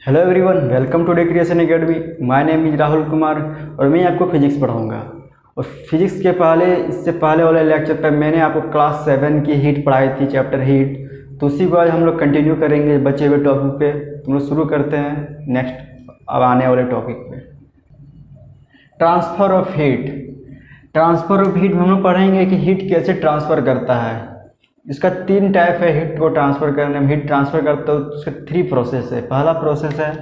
Hello everyone, welcome to day creation academy. My name is Rahul Kumar और मैं आपको physics पढ़ाऊंगा। और फिजिक्स के इससे पहले वाले लेक्चर पर मैंने आपको क्लास 7 की हीट पढ़ाई थी, चैप्टर हीट। तो उसी को आज हम लोग कंटिन्यू करेंगे बचे हुए टॉपिक पे। तो हम लोग शुरू करते हैं नेक्स्ट अब आने वाले टॉपिक पे, transfer of heat. Transfer of heat में हम लोग पढ़ेंगे कि हीट कैसे ट्रांसफ़र करता है। इसका 3 टाइप है हीट को ट्रांसफ़र करने में। हीट ट्रांसफ़र करते हो उसका 3 प्रोसेस है। पहला प्रोसेस है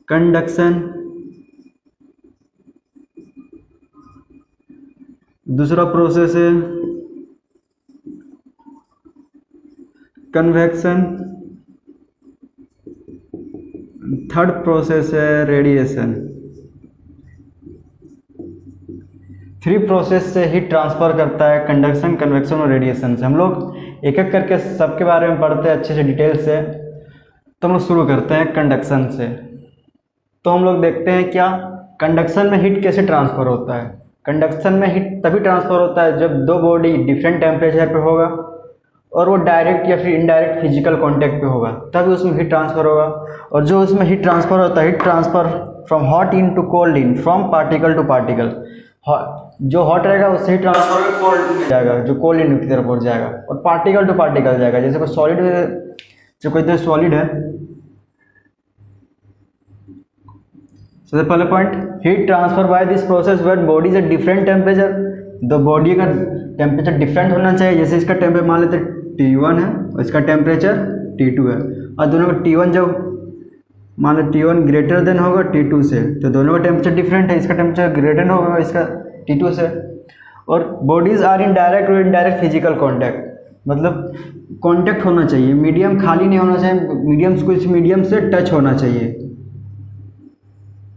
कंडक्शन, दूसरा प्रोसेस है कन्वेक्शन, थर्ड प्रोसेस है रेडिएशन। 3 प्रोसेस से हीट ट्रांसफ़र करता है, कंडक्शन, कन्वेक्शन और रेडिएशन से। हम लोग एक एक करके सबके बारे में पढ़ते हैं अच्छे से डिटेल से। तो हम लोग शुरू करते हैं कंडक्शन से। तो हम लोग देखते हैं क्या कंडक्शन में हीट कैसे ट्रांसफ़र होता है। कंडक्शन में हीट तभी ट्रांसफ़र होता है जब दो बॉडी डिफरेंट टेम्परेचर पे होगा और वो डायरेक्ट या फिर इनडायरेक्ट फिजिकल कांटेक्ट पे होगा, तभी उसमें हीट ट्रांसफ़र होगा। और जो उसमें हीट ट्रांसफ़र होता है, heat transfer from hot end to cold end, from particle to particle. जो हॉट रहेगा उससे हीट ट्रांसफर कोल्ड में जाएगा, जो कोल्ड इन की तरफ पहुँच जाएगा। और पार्टिकल टू पार्टिकल जाएगा, जैसे कोई सॉलिड, जो कोई सॉलिड है। सबसे पहले point, heat transfer by this process where bodies at different temperature. दो बॉडी का टेम्परेचर डिफरेंट होना चाहिए। जैसे इसका टेम्परेचर मान लेते T1 है और इसका टेम्परेचर T2 है, और दोनों का T1 जब मान लो T1 ग्रेटर देन होगा T2 से, तो दोनों का टेम्परेचर डिफरेंट है। इसका टेम्परेचर ग्रेटर होगा इसका T2 से। और बॉडीज आर इन डायरेक्ट और इनडायरेक्ट फिजिकल कॉन्टैक्ट, मतलब कॉन्टैक्ट होना चाहिए, मीडियम खाली नहीं होना चाहिए, मीडियम कुछ मीडियम से टच होना चाहिए।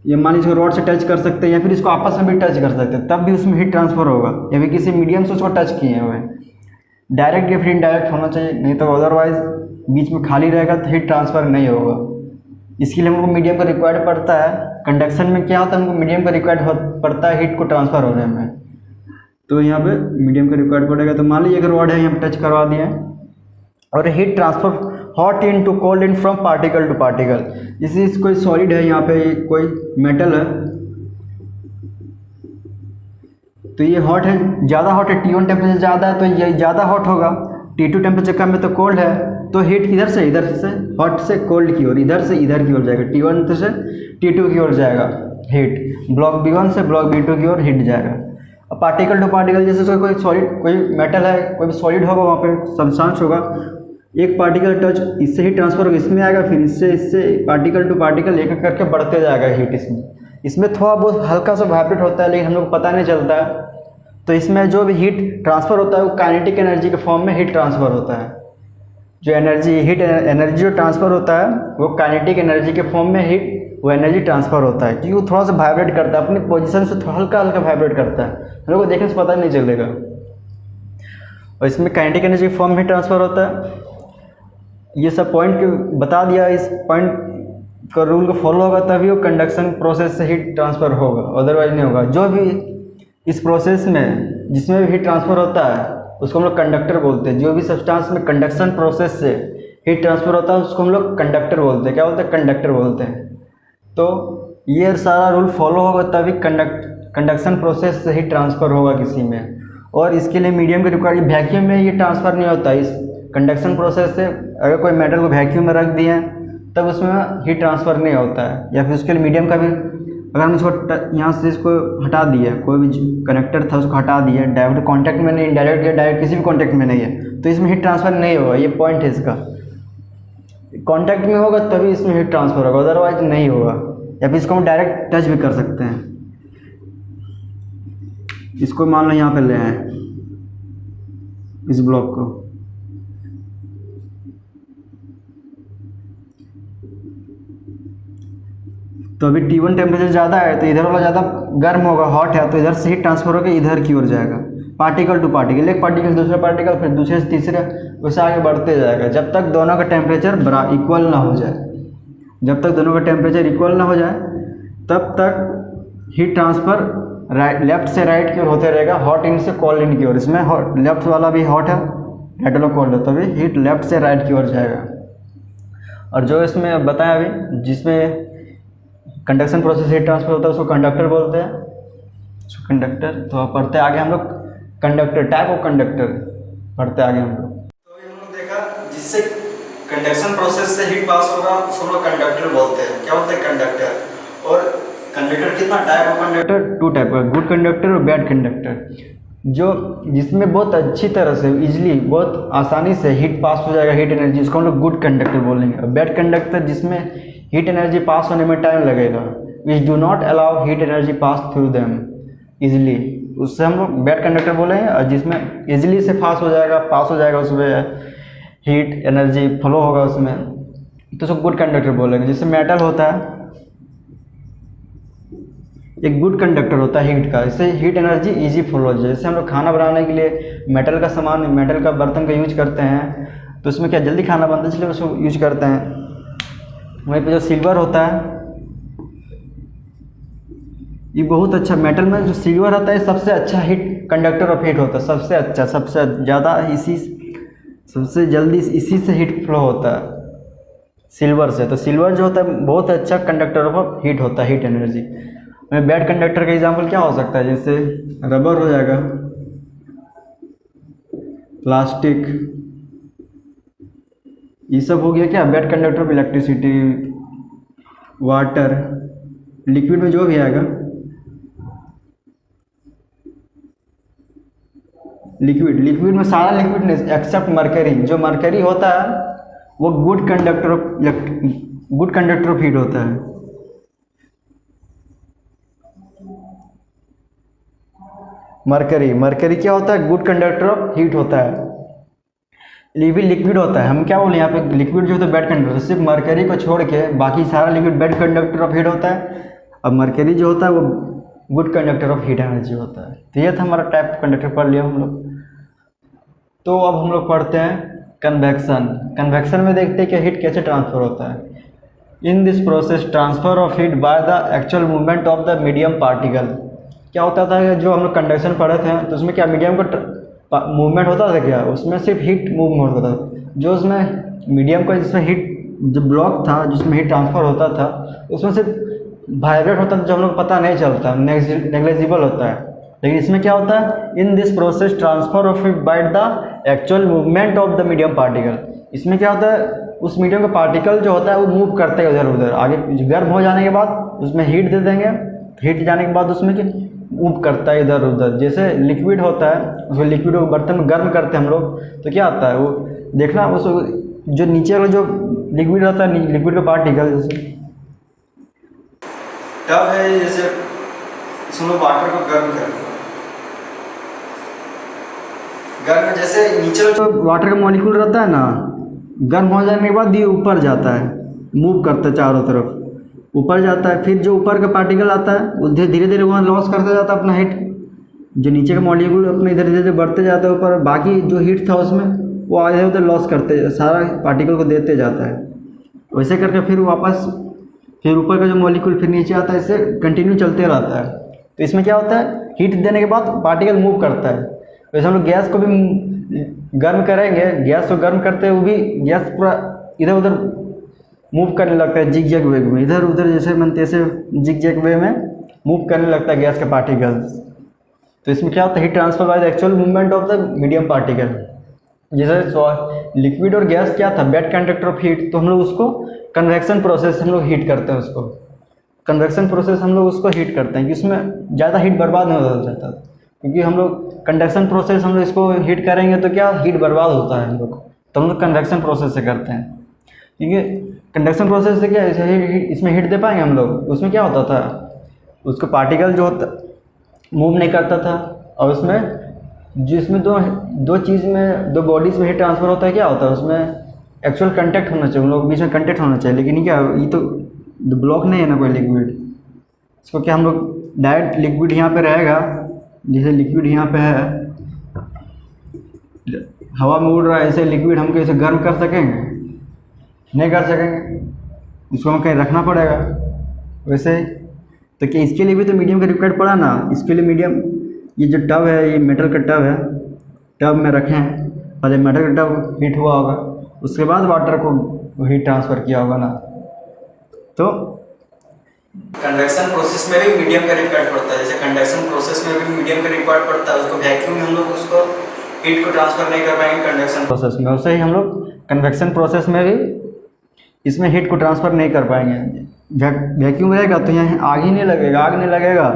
ये मान लीजिए रॉड से टच कर सकते हैं या फिर इसको आपस में भी टच कर सकते हैं, तब भी उसमें हीट ट्रांसफर होगा। या फिर किसी मीडियम से उसको टच किए हुए, डायरेक्ट या फिर इनडायरेक्ट होना चाहिए, नहीं तो अदरवाइज बीच में खाली रहेगा तो हीट ट्रांसफर नहीं होगा। इसके लिए हमको मीडियम का रिक्वायर्ड पड़ता है। कंडक्शन में क्या होता है, हमको मीडियम का रिक्वायर्ड पड़ता है हीट को ट्रांसफर होने में। तो यहाँ पे मीडियम का रिक्वायर्ड पड़ेगा। तो मान लीजिए अगर रॉड है, यहाँ पे टच करवा दिया और heat transfer hot end to cold end from particle to particle. जैसे कोई सॉलिड है, यहाँ पे कोई मेटल है, तो ये हॉट है, ज़्यादा हॉट है, T1 टेम्परेचर ज़्यादा है तो ये ज़्यादा हॉट होगा। T2 टेम्परेचर कम है तो कोल्ड है। तो हीट इधर से हॉट से कोल्ड की ओर, इधर से इधर की ओर जाएगा। T1 से T2 की ओर जाएगा हीट, ब्लॉक B1 से ब्लॉक B2 की ओर हीट जाएगा। अब पार्टिकल टू पार्टिकल, जैसे कोई सॉलिड, कोई मेटल है, कोई भी सॉलिड होगा, वहाँ पे सब्सटेंस होगा, एक पार्टिकल टच इससे ही ट्रांसफर होगा, इसमें आएगा, फिर इससे पार्टिकल टू पार्टिकल एक एक करके बढ़ते जाएगा हीट। इसमें थोड़ा बहुत हल्का सा वाइब्रेट होता है, लेकिन हम लोग को पता नहीं चलता है। तो इसमें जो भी हीट ट्रांसफ़र होता है वो काइनेटिक एनर्जी के फॉर्म में हीट ट्रांसफ़र होता है। जो एनर्जी, हीट एनर्जी जो ट्रांसफ़र होता है वो काइनेटिक एनर्जी के फॉर्म में हीट, वो एनर्जी ट्रांसफ़र होता है, क्योंकि वो थोड़ा सा वाइब्रेट करता है, अपनी पोजीशन से थोड़ा हल्का हल्का वाइब्रेट करता है, हम लोग को देखने से पता नहीं चलेगा। और इसमें काइनेटिक एनर्जी के फॉर्म में ट्रांसफ़र होता है। ये सब पॉइंट बता दिया। इस पॉइंट का रूल को फॉलो होगा तभी वो कंडक्शन प्रोसेस से हीट ट्रांसफ़र होगा, अदरवाइज नहीं होगा। जो भी इस प्रोसेस में जिसमें भी हीट ट्रांसफ़र होता है उसको हम लोग कंडक्टर बोलते हैं। जो भी सब्सटेंस में कंडक्शन प्रोसेस से हीट ट्रांसफ़र होता है उसको हम लोग कंडक्टर बोलते हैं। क्या बोलते हैं? कंडक्टर बोलते हैं। तो ये सारा रूल फॉलो होगा तभी कंडक्शन प्रोसेस से हीट ट्रांसफ़र होगा किसी में। और इसके लिए मीडियम के रिक्वायर्ड, वैक्यूम में ये ट्रांसफ़र नहीं होता। इस कंडक्शन प्रोसेस से अगर कोई मेटल को वैक्यूम में रख दिए तब उसमें हीट ट्रांसफ़र नहीं होता है। या फिर उसके लिए मीडियम का भी, अगर हम इसको यहाँ से इसको हटा दिए, कोई भी कनेक्टर था उसको हटा दिए, डायरेक्ट कॉन्टैक्ट में नहीं, डायरेक्ट या डायरेक्ट किसी भी कॉन्टैक्ट में नहीं है, तो इसमें हीट ट्रांसफ़र नहीं होगा। ये पॉइंट है इसका। कॉन्टैक्ट में होगा तभी इसमें हीट ट्रांसफ़र होगा, अदरवाइज नहीं होगा। या फिर इसको हम डायरेक्ट टच भी कर सकते हैं। इसको मान लो यहाँ पे ले आए, इस ब्लॉक को, तो अभी T1 टेम्परेचर ज़्यादा है तो इधर वाला ज़्यादा गर्म होगा, हॉट है, तो इधर से हीट ट्रांसफर होकर इधर की ओर जाएगा, पार्टिकल टू पार्टिकल, एक पार्टिकल से दूसरा पार्टिकल, फिर दूसरे से तीसरे, वैसे आगे बढ़ते जाएगा जब तक दोनों का टेम्परेचर इक्वल ना हो जाए। जब तक दोनों का टेम्परेचर इक्वल ना हो जाए तब तक हीट ट्रांसफ़र लेफ्ट से राइट की ओर होते रहेगा, हॉट इन से कोल्ड इन की ओर। इसमें लेफ्ट वाला भी हॉट है, राइट वाला कोल्ड है, तभी हीट लेफ्ट से राइट की ओर जाएगा। और जो इसमें बताया अभी, जिसमें कंडक्शन प्रोसेस हीट ट्रांसफर होता है उसको कंडक्टर बोलते हैं, उसको कंडक्टर। तो अब पढ़ते हैं आगे हम लोग कंडक्टर, टाइप ऑफ कंडक्टर पढ़ते हैं आगे हम लोग। तो अभी हम लोग देखा जिससे कंडक्शन प्रोसेस से हीट पास होगा उसको हम लोग कंडक्टर बोलते हैं। क्या बोलते हैं? कंडक्टर। और कंडक्टर कितना टाइप ऑफ कंडक्टर? 2 टाइप का, गुड कंडक्टर और बैड कंडक्टर। जो जिसमें बहुत अच्छी तरह से इजीली, बहुत आसानी से हीट पास हो जाएगा, हीट एनर्जी, उसको हम लोग गुड कंडक्टर बोलेंगे। और बैड कंडक्टर जिसमें हीट एनर्जी पास होने में टाइम लगेगा, which do not allow heat energy pass through them easily, उससे हम लोग बैड कंडक्टर बोलेंगे। और जिसमें इजीली से पास हो जाएगा उसमें हीट एनर्जी फ्लो होगा उसमें, तो उसको गुड कंडक्टर बोलेंगे। जैसे मेटल होता है, एक गुड कंडक्टर होता है हीट का, इससे हीट एनर्जी इजी फ्लो हो जाए। जैसे हम लोग खाना बनाने के लिए मेटल का सामान, मेटल का बर्तन का यूज करते हैं, तो उसमें क्या जल्दी खाना बनता है, इसलिए उसको यूज करते हैं। वहीं पे जो सिल्वर होता है, ये बहुत अच्छा, मेटल में जो सिल्वर होता है सबसे अच्छा हीट कंडक्टर ऑफ हीट होता है, सबसे अच्छा, सबसे ज़्यादा इसी, सबसे जल्दी इसी से हीट फ्लो होता है, सिल्वर से। तो सिल्वर जो होता है बहुत अच्छा कंडक्टर ऑफ हीट होता है, हीट एनर्जी में। बैड कंडक्टर का एग्जांपल क्या हो सकता है? जैसे रबर हो जाएगा, प्लास्टिक, ये सब हो गया क्या bad conductor of electricity. Water, liquid में जो भी आएगा, लिक्विड में सारा लिक्विड नहीं एक्सेप्ट मरकरी, जो मरकरी होता है वो गुड कंडक्टर ऑफ हीट होता है। मरकरी क्या होता है? गुड कंडक्टर ऑफ हीट होता है। ये भी लिक्विड होता है, हम क्या बोले यहाँ पे, लिक्विड जो होता है बैड कंडक्टर, सिर्फ मरकरी को छोड़ के बाकी सारा liquid bad conductor of heat होता है। अब मरकरी जो होता है वो good conductor of heat energy होता है। तो ये था हमारा टाइप कंडक्टर पढ़ लिया हम लोग। तो अब हम लोग पढ़ते हैं कन्वेक्शन। कन्वेक्शन में देखते हैं कि हीट कैसे ट्रांसफर होता है। इन this process transfer of heat by the actual movement of the medium particle. क्या होता था कि जो हम लोग कंडक्शन पढ़े थे तो उसमें क्या मीडियम का मूवमेंट होता था, क्या उसमें सिर्फ हीट मूव होता था। जो उसमें मीडियम का जिसमें हीट, जो ब्लॉक था जिसमें हीट ट्रांसफर होता था, उसमें सिर्फ वाइब्रेट होता था, जो हम लोग पता नहीं चलता, नेग्लिजिबल होता है। लेकिन इसमें क्या होता है? इन this process transfer of heat by the actual movement of the medium particle. इसमें क्या होता है? उस मीडियम का पार्टिकल जो होता है वो मूव करते हैं इधर उधर, आगे गर्म हो जाने के बाद उसमें हीट दे देंगे, हीट जाने के बाद उसमें मूव करता है इधर उधर। जैसे लिक्विड होता है, उसको लिक्विड को बर्तन में गर्म करते हैं हम लोग, तो क्या आता है वो देखना, उस जो नीचे वाला जो लिक्विड होता है, लिक्विड का पार्टिकल, जैसे टब है, जैसे इसमें वाटर को गर्म करते हैं, गर्म जैसे नीचे जो वाटर का मॉलिक्यूल रहता है ना, गर्म हो जाने के बाद ये ऊपर जाता है, मूव करता है चारों तरफ, ऊपर जाता है। फिर जो ऊपर का पार्टिकल आता है वो धीरे धीरे वहाँ लॉस करता जाता है अपना हीट, जो नीचे का मॉलिक्यूल अपने इधर धीरे बढ़ते जाता है ऊपर, बाकी जो हीट था उसमें वो आधे उधर लॉस करते, सारा पार्टिकल को देते जाता है। वैसे करके फिर वापस, फिर ऊपर का जो मॉलिक्यूल फिर नीचे आता है, इससे कंटिन्यू चलते रहता है। तो इसमें क्या होता है? हीट देने के बाद पार्टिकल मूव करता है। वैसे हम लोग गैस को भी गर्म करेंगे, गैस को गर्म करते हुए भी गैस पूरा इधर उधर मूव करने लगता है, जिग जैग वे में, इधर उधर जैसे मन तैसे जिग जैग वे में मूव करने लगता है गैस के पार्टिकल्स। तो इसमें क्या होता है? Heat transfer by the actual movement of the medium particle. जैसे लिक्विड और गैस क्या था? बैड कंडक्टर ऑफ हीट, तो हम लोग उसको कन्वेक्शन प्रोसेस हम लोग हीट करते हैं उसको। कन्वेक्शन प्रोसेस हम लोग उसको हीट करते हैं कि उसमें ज़्यादा हीट बर्बाद नहीं हो जाता, क्योंकि हम लोग कंडक्शन प्रोसेस हम लोग इसको हीट करेंगे तो क्या हीट बर्बाद होता है हम लोग, तो हम लोग कन्वेक्शन प्रोसेस से करते हैं। ठीक है, कंडक्शन प्रोसेस से क्या है, इसमें हीट दे पाएंगे हम लोग। उसमें क्या होता था? उसको पार्टिकल जो होता मूव नहीं करता था, और उसमें जिसमें दो चीज़ में, दो बॉडीज़ में हीट ट्रांसफ़र होता है, क्या होता है उसमें एक्चुअल कांटेक्ट होना चाहिए, उन लोगों के बीच में कांटेक्ट होना चाहिए। लेकिन ये क्या, ये तो ब्लॉक नहीं है ना कोई लिक्विड, इसको क्या हम लोग डायरेक्ट लिक्विड यहाँ पे रहेगा, जैसे लिक्विड यहाँ पे है, हवा में उड़ रहा है, ऐसे लिक्विड हम कैसे गर्म कर सकेंगे? नहीं कर सकेंगे, इसको हमें कहीं रखना पड़ेगा। वैसे तो क्या इसके लिए भी तो मीडियम का रिक्वायर्ड पड़ा ना, इसके लिए मीडियम, ये जो टब है, ये मेटल का टब है, टब में रखें, पहले मेटल का टब हीट हुआ होगा, उसके बाद वाटर को वो हीट ट्रांसफ़र किया होगा ना। तो कन्वेक्शन प्रोसेस में भी मीडियम का रिक्वायर्ड पड़ता है, जैसे कंडक्शन प्रोसेस में भी मीडियम का रिक्वायर्ड पड़ता है, उसको वैक्यूम में हम लोग उसको हीट को ट्रांसफर नहीं कर पाएंगे कंडक्शन प्रोसेस में, वैसे ही हम लोग कन्वेक्शन प्रोसेस में भी इसमें हीट को ट्रांसफ़र नहीं कर पाएंगे। वैक्यूम रहेगा तो यहाँ आग ही नहीं लगेगा, आग नहीं लगेगा,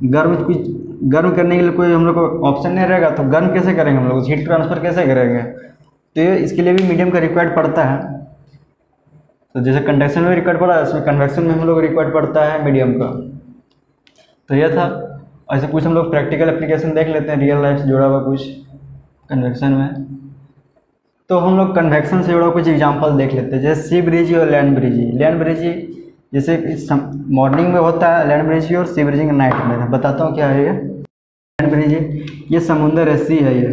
गर्म करने के लिए कोई हम लोग को ऑप्शन नहीं रहेगा, तो गर्म कैसे करेंगे हम लोग, हीट ट्रांसफ़र कैसे करेंगे। तो ये इसके लिए भी मीडियम का रिक्वायर्ड पड़ता है। तो जैसे कंडक्शन में रिक्वायर्ड पड़ा है, इसमें कन्वेक्शन में हम लोग रिक्वायर्ड पड़ता है मीडियम का। तो यह था। ऐसे कुछ हम लोग प्रैक्टिकल एप्लीकेशन देख लेते हैं, रियल लाइफ से जुड़ा हुआ कुछ कन्वेक्शन में। तो हम लोग कन्वेक्शन से जुड़ा कुछ एग्जांपल देख लेते हैं, जैसे सी ब्रिज और लैंड ब्रिज। लैंड ब्रिज जैसे मॉर्निंग में होता है लैंड ब्रिज और सी ब्रिजिंग नाइट में। बताता हूँ क्या है ये लैंड ब्रिज। ये समुंदर है, सी है ये,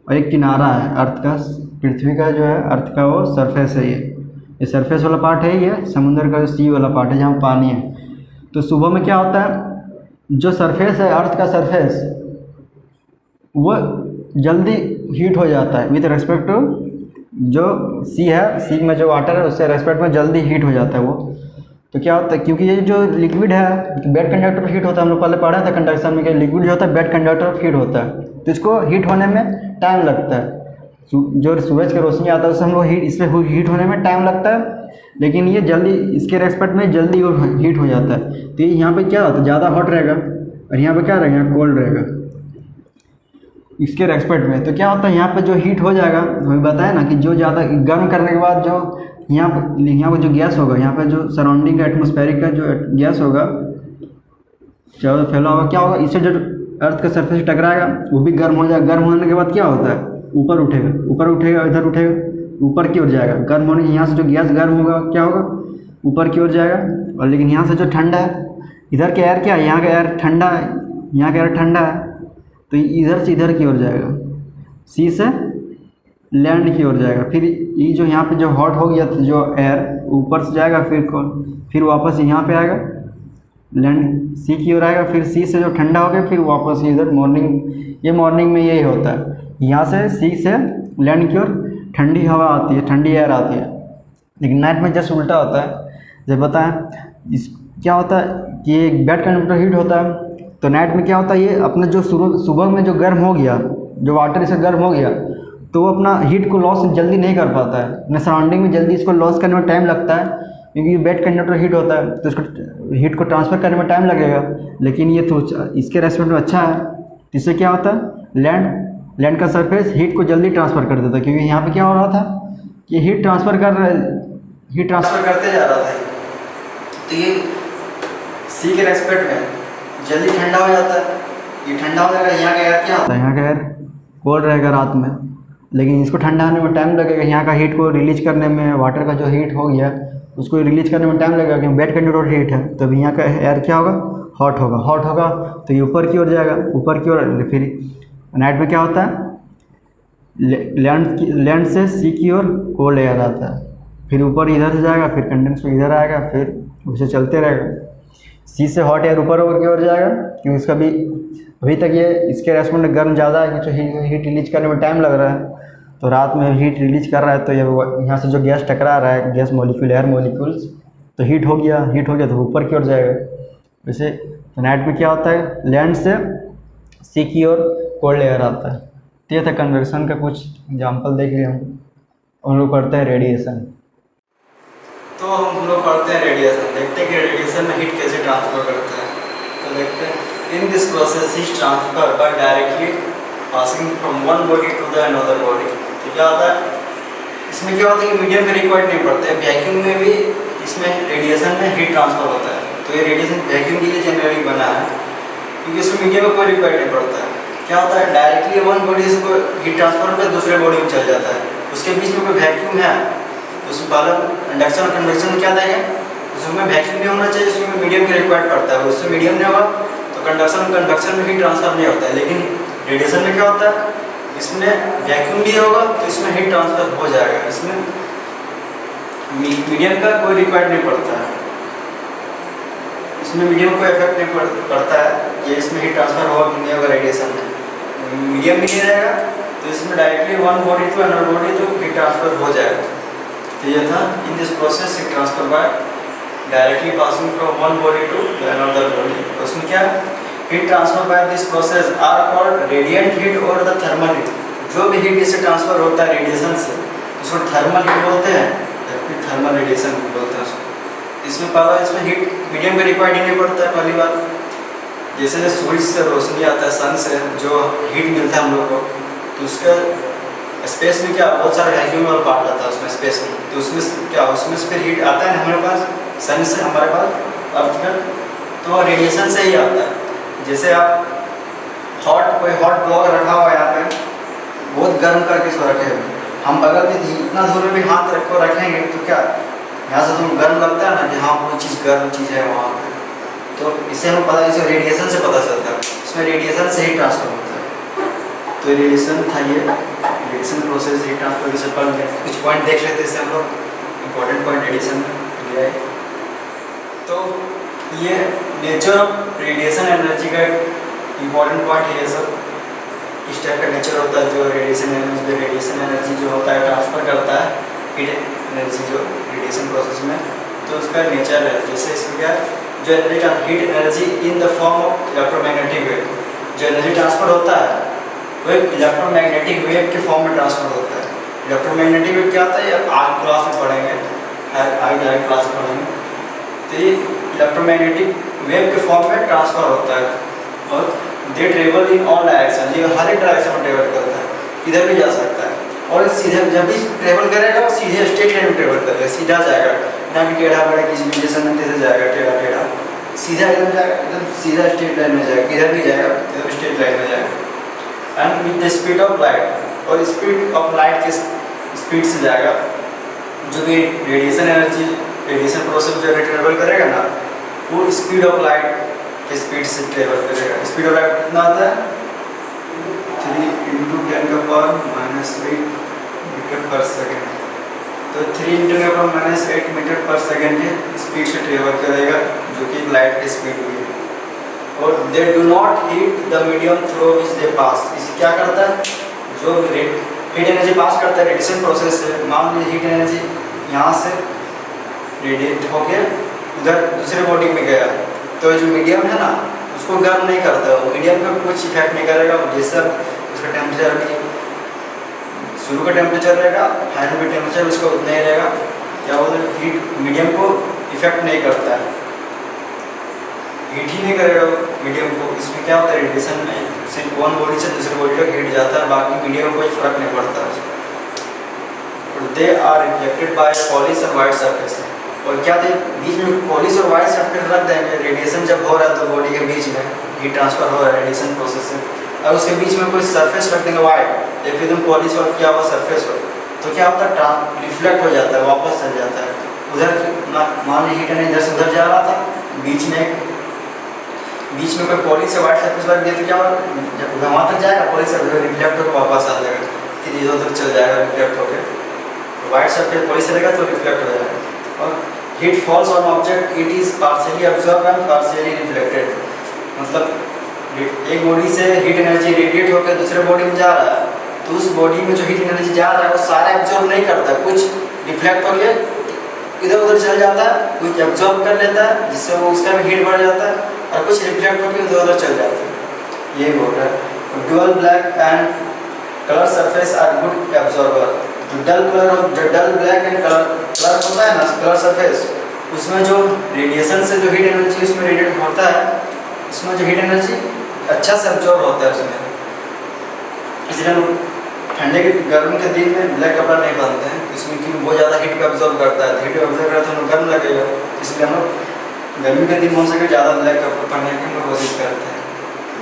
और एक किनारा है अर्थ का, पृथ्वी का जो है अर्थ का वो सरफेस है। ये सरफेस वाला पार्ट है, ये समुंदर का सी वाला पार्ट है जहाँ पानी है। तो सुबह में क्या होता है, जो सरफेस है अर्थ का सरफेस, वो जल्दी हीट हो जाता है विथ रेस्पेक्ट टू जो सी है, सी में जो वाटर है उससे रेस्पेक्ट में जल्दी हीट हो जाता है वो। तो क्या होता है, क्योंकि ये जो लिक्विड है बेड कंडक्टर पर हीट होता है, हम लोग पहले पढ़ा था कंडक्शन में कि लिक्विड जो होता है बेड कंडक्टर पर हीट होता है, तो इसको हीट होने में टाइम लगता है। जो सूरज की रोशनी आता है उससे हम लोग इसमें हीट होने में टाइम लगता है, लेकिन ये जल्दी इसके रेस्पेक्ट में जल्दी हीट हो जाता है। तो यहाँ पे क्या होता है, ज़्यादा हॉट रहेगा और यहाँ पे क्या रहेगा, कोल्ड रहेगा इसके रेस्पेक्ट में। तो क्या होता है, यहाँ पे जो हीट हो जाएगा, हमें बताया ना कि जो ज़्यादा गर्म करने के बाद जो यहाँ पर जो गैस होगा, यहाँ पे जो सराउंडिंग का एटमॉस्फेरिक का जो गैस होगा चारों फैला होगा, क्या होगा, इससे जो अर्थ का सरफेस टकराएगा वो भी गर्म हो जाएगा। गर्म होने के बाद क्या होता है, ऊपर उठेगा, इधर उठेगा, ऊपर की ओर जाएगा। गर्म होने यहाँ से जो गैस गर्म होगा क्या होगा, ऊपर की ओर जाएगा। और लेकिन यहाँ से जो ठंडा है, इधर का एयर क्या है, यहाँ का एयर ठंडा है, यहाँ का एयर ठंडा है, तो इधर से इधर की ओर जाएगा, सी से लैंड की ओर जाएगा। फिर ये जो यहाँ पे जो हॉट हो गया जो एयर ऊपर से जाएगा, फिर वापस यहाँ पे आएगा, लैंड सी की ओर आएगा, फिर सी से जो ठंडा हो गया फिर वापस इधर मॉर्निंग में यही होता है, यहाँ से सी से लैंड की ओर ठंडी हवा आती है, ठंडी एयर आती है। लेकिन नाइट में जस्ट उल्टा होता है। जब बताएं क्या होता है कि एक बेड कंडक्टर हीट होता है, तो नाइट में क्या होता है, ये अपना जो सुबह में जो गर्म हो गया, जो वाटर इसे गर्म हो गया, तो वो अपना हीट को लॉस जल्दी नहीं कर पाता है, अपने सराउंडिंग में जल्दी इसको लॉस करने में टाइम लगता है, क्योंकि बेड कंडक्टर हीट होता है तो इसको हीट को ट्रांसफ़र करने में टाइम लगेगा। लेकिन ये तो इसके रेस्पेक्ट में अच्छा है, इससे क्या होता है, लैंड का सरफेस हीट को जल्दी ट्रांसफ़र कर देता है, क्योंकि यहाँ पे क्या हो रहा था कि हीट ट्रांसफ़र करते जा रहा था। तो ये सी के रेस्पेक्ट में जल्दी ठंडा हो जाता है, ये ठंडा हो जाएगा। यहाँ का एयर क्या होता है, यहाँ का एयर कोल्ड रहेगा रात में, लेकिन इसको ठंडा होने में टाइम लगेगा। यहाँ का हीट को रिलीज करने में, वाटर का जो हीट हो गया उसको रिलीज करने में टाइम लगेगा, क्योंकि बेड कंडक्टर हीट है। तब यहाँ का एयर क्या होगा, हॉट होगा तो ये ऊपर की ओर जाएगा, ऊपर की ओर। फिर नाइट में क्या होता है, लैंड से सी की ओर कोल्ड एयर आता है, फिर ऊपर इधर से जाएगा, फिर कंडेंस में इधर आएगा, फिर उसे चलते रहेगा। सी से हॉट एयर ऊपर की ओर जाएगा, क्योंकि इसका भी अभी तक ये इसके रेस्पेक्ट में गर्म ज़्यादा है, कि हीट रिलीज करने में टाइम लग रहा है। तो रात में हीट रिलीज कर रहा है, तो ये यहाँ से जो गैस टकरा रहा है, गैस मॉलिक्यूल, एयर मॉलिक्यूल्स, तो हीट हो गया तो ऊपर की ओर जाएगा। वैसे नाइट में क्या होता है, लैंड से सी की ओर कोल्ड एयर आता है। तो ये था कन्वेक्शन का कुछ एग्जाम्पल देख लिया हम लोग करते हैं रेडिएशन। तो हम लोग पढ़ते हैं रेडिएशन, देखते हैं कि रेडिएशन में हीट कैसे ट्रांसफर करते हैं। तो देखते हैं, in this process heat transfer by directly passing from one body to the another body. तो क्या होता है, इसमें क्या होता है कि मीडियम के रिक्वायर्ड नहीं पड़ता है। वैक्यूम में भी इसमें रेडिएशन में हीट ट्रांसफर होता है, तो ये रेडिएशन वैक्यूम के लिए जनरली बना है, क्योंकि इसमें मीडियम में कोई रिक्वायर्ड नहीं पड़ता है। क्या होता है, डायरेक्टली वन बॉडी से कोई हीट ट्रांसफर होकर दूसरे बॉडी में चल जाता है, उसके बीच में कोई वैक्यूम है, उसमें पहले इंडक्शन और कन्वेक्शन में क्या देंगे, उसमें वैक्यूम नहीं होना चाहिए, उसमें मीडियम के रिक्वायर्ड पड़ता है। उसमें मीडियम नहीं होगा तो कंडक्शन में हीट ट्रांसफर नहीं होता है। लेकिन रेडिएशन में क्या होता है, इसमें वैक्यूम भी होगा तो इसमें हीट ट्रांसफर हो जाएगा, इसमें मीडियम का कोई रिक्वायर्ड नहीं पड़ता है, इसमें मीडियम को इफेक्ट नहीं पड़ता है, ये इसमें हीट ट्रांसफर होगा कि नहीं होगा। रेडिएशन में मीडियम भी नहीं रहेगा, तो इसमें directly one body to another body तो हीट ट्रांसफर हो जाएगा। तो ये था in this process heat transfer by directly passing from one body to another body. उसमें क्या heat transfer by this process are called radiant heat और the thermal heat. जो भी हीट इससे ट्रांसफर होता है रेडिएशन से उसको थर्मल हीट बोलते हैं या फिर थर्मल रेडिएशन भी बोलते हैं उसको। इसमें पहला इसमें हीट मीडियम का रिक्वायर्ड ही नहीं पड़ता है। पहली बात जैसे सूरज से रोशनी आता है, सन से जो हीट मिलता है हम लोग को, तो उसका स्पेस में क्या बहुत सारा वैक्यूम वाला पार्ट आता है उसमें स्पेस में, तो उसमें क्या उसमें से फिर हीट आता है ना हमारे पास सन से हमारे पास अर्थ में, तो रेडिएशन से ही आता है। जैसे आप कोई हॉट ब्लॉक रखा हुआ है यहाँ पे, बहुत गर्म करके इसको रखे हुए, हम बगल में इतना दूर में भी हाथ रख कर रखेंगे तो क्या यहाँ से तो गर्म लगता है ना कि हाँ कोई चीज़ गर्म चीज़ है वहाँ पे, तो इससे हमें पता इसे रेडिएशन से पता चलता है, इसमें रेडिएशन से ही ट्रांसफर होता है। तो रेडिएशन था ये रेडिएशन प्रोसेस हीट ट्रांसफर से पढ़ लिया। कुछ पॉइंट देख लेते हैं इससे हम लोग, इम्पोर्टेंट पॉइंट रेडिएशन में लिया है। तो ये नेचर ऑफ रेडिएशन एनर्जी का इम्पोर्टेंट पॉइंट है। ये सब इस टाइप का नेचर होता है जो रेडिएशन एनर्जी जो होता है ट्रांसफ़र करता है हीट एनर्जी जो रेडिएशन प्रोसेस में, तो उसका नेचर है। जैसे इसमें क्या जो heat energy in the form of electromagnetic wave, जो एनर्जी ट्रांसफर होता है वो एक इलेक्ट्रोमैग्नेटिक वेव के फॉर्म में ट्रांसफर होता है। इलेक्ट्रोमैग्नेटिक वेव क्या होता है, ये आज क्लास में पढ़ेंगे, आज क्लास में पढ़ेंगे। तो ये इलेक्ट्रोमैग्नेटिक वेव के फॉर्म में ट्रांसफर होता है और they travel in all direction, ये हर एक डायरेक्शन में ट्रेवल करता है, इधर भी जा सकता है और सीधे जब भी ट्रेवल करेगा वो सीधे स्ट्रेट लाइन में ट्रेवल करेगा, सीधा जाएगा ना कि टेढ़ा बड़ा किसी भी जैसे से जाएगा टेढ़ा सीधा एकदम जाएगा, एकदम सीधा स्ट्रेट लाइन में जाएगा, इधर भी जाएगा इधर स्ट्रेट लाइन में जाएगा। And with the speed of light, और स्पीड ऑफ लाइट के स्पीड से जाएगा। जो भी रेडिएशन प्रोसेस जो ट्रेवल करेगा ना वो स्पीड ऑफ लाइट के स्पीड से ट्रेवल करेगा। स्पीड ऑफ लाइट कितना आता है 3 × 10⁻⁸ मीटर पर सेकेंड, तो 3 × 10⁻⁸ मीटर पर सेकेंड के स्पीड से ट्रेवल करेगा, जो कि लाइट की स्पीड हुई है। और they do not heat the medium through which they pass, इसे क्या करता है जो हीट एनर्जी पास करता है रेडिएशन प्रोसेस से, मान लीजिए हीट एनर्जी यहाँ से रेडिएट होके उधर दूसरे बॉडी में गया, तो जो मीडियम है ना उसको गर्म नहीं करता, वो मीडियम का कुछ इफेक्ट नहीं करेगा। जैसे उसका टेम्परेचर भी शुरू का टेम्परेचर रहेगा, फाइनल भी टेम्परेचर उसका उतना ही रहेगा, क्या बोलते हैं हीट मीडियम को इफेक्ट नहीं करता है, हीट ही नहीं करेगा मीडियम को। इसमें क्या होता है रेडिएशन में सिर्फ वन बॉडी से दूसरे बॉडी तक हीट जाता है, बाकी मीडियम में कोई फर्क नहीं पड़ता है। They are reflected by polish और वाइट सरफेस, और क्या थे बीच में पॉलिश और वाइट सरफेस रख देंगे। रेडिएशन जब हो रहा है तो बॉडी के बीच में हीट ट्रांसफर हो रहा है रेडिएशन प्रोसेस से, और उसके बीच में कोई सरफेस रख देंगे वाइट या फिर एकदम पॉलिश और क्या हुआ सरफेस हो, तो क्या होता है रिफ्लेक्ट हो जाता है, वापस चल जाता है उधर। मान लीजिए हीट इधर से उधर जा रहा था, बीच में कोई पॉलिश से वाइट सरफेस रख दिया तो क्या होगा वहाँ तक जाएगा, पॉलिश से रिफ्लेक्ट होकर वापस आ जाएगा, फिर इधर उधर चल जाएगा रिफ्लेक्ट होकर। वाइट सरफेस पॉलिश से रहेगा तो रिफ्लेक्ट हो जाएगा। और heat falls on object, it is partially absorb and partially reflected, मतलब एक बॉडी से हीट एनर्जी रेडिएट होकर दूसरे बॉडी में जा रहा है, तो उस बॉडी में जो हीट एनर्जी जा रहा है वो सारा एब्जॉर्ब नहीं करता, कुछ रिफ्लेक्ट होकर इधर उधर चल जाता है, कुछ एब्जॉर्ब कर लेता है जिससे वो उसका भी हीट बढ़ जाता है, और कुछ रिफ्लेक्ट होकर इधर उधर चल जाता है। ये बोल रहा है dull black and colour surface are good absorber. Dull black and colour होता है ना कलर सरफेस, उसमें जो रेडिएशन से जो हीट एनर्जी उसमें रेडिएट होता है, उसमें जो हीट एनर्जी अच्छा से एब्जॉर्ब होता है उसमें, इसलिए हम ठंडे के गर्मी के दिन में ब्लैक कपड़ा नहीं पहनते हैं, इसमें क्योंकि बहुत ज़्यादा हीट को एब्जॉर्ब करता है, हीट एब्जॉर्ब करता है तो गर्म लगेगा, इसलिए हम लोग गर्मी के दिन हो सके ज़्यादा ब्लैक कपड़ा पहनने की हम लोग कोशिश करते हैं।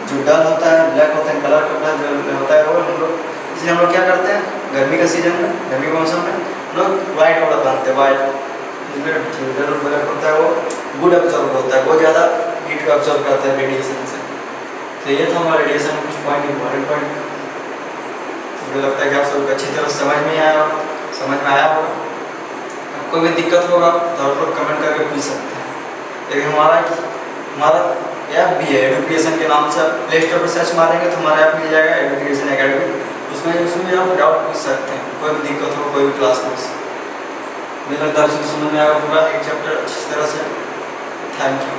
जो डल होता है ब्लैक होता है कलर कपड़ा जो होता है वो हम लोग, इसलिए हम लोग क्या करते हैं गर्मी के सीजन में, गर्मी के मौसम में लोग वाइट कपड़ा पहनते हैं, वाइट जिसमें ब्लैक होता है वो गुड एब्जॉर्ब होता है, बहुत ज़्यादा हीट को एब्जॉर्ब करता है रेडिएशन से। तो ये था हमारा रेडिएशन में कुछ पॉइंट, इम्पोर्टेंट पॉइंट। मुझे लगता है कि आप सबको अच्छी तरह समझ में आया होगा। कोई भी दिक्कत होगा तो आप लोग कमेंट करके पूछ सकते हैं। लेकिन हमारा ऐप भी है एडुकेशन के नाम से, प्ले स्टोर पर सर्च मारेंगे तो हमारा ऐप मिल जाएगा एडुकेशन एकेडमी, उसमें आप डाउट पूछ सकते हैं, कोई भी दिक्कत हो कोई भी क्लास में। मुझे लगता है आपको समझ में आएगा पूरा एक चैप्टर अच्छी तरह से। Thank you.